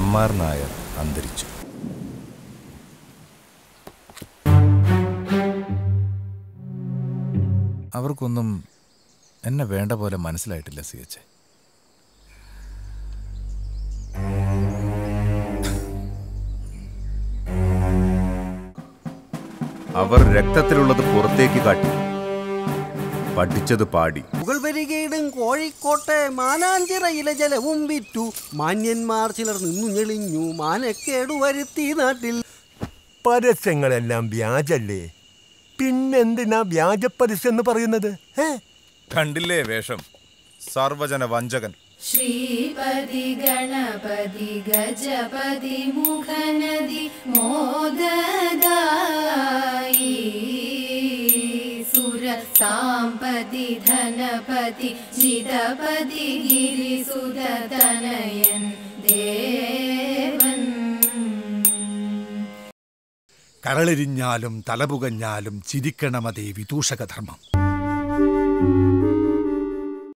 എം.ആർ. നായർ അന്തരിച്ചു. അവർക്കൊന്നും എന്നെ വേണ്ട പോലെ മനസ്സിലായിട്ടില്ല സി.എച്ച്. അവർ രക്തത്തിലുള്ളത് പുറത്തേക്ക് കാട്ടി, പഠിച്ചത് പാടി. മുകൾവരികയിടും കോഴിക്കോട്ടെ മാനാഞ്ചിറയിലെ ജലവും വിറ്റു, മാന്യന്മാർ ചിലർ നിന്നു ഞെളിഞ്ഞു, മാനക്കേടു വരുത്തി നാട്ടിൽ. പരസ്യങ്ങളെല്ലാം വ്യാജല്ലേ, പിന്നെന്തിനാ വ്യാജ പരസ്യം എന്ന് പറയുന്നത്? കണ്ടില്ലേ വേഷം, സർവജന വഞ്ചകൻ. ശ്രീപതി ഗണപതി ഗജപതി മുഖനദി മോദദായി, സുര സാമ്പതി ധനപതി ജിതപതി ഗിരിസുതനയൻ ദേവൻ. കരളെരിഞ്ഞാലും തലപുകഞ്ഞാലും ചിരിക്കണമതേ വിദൂഷകധർമ്മം.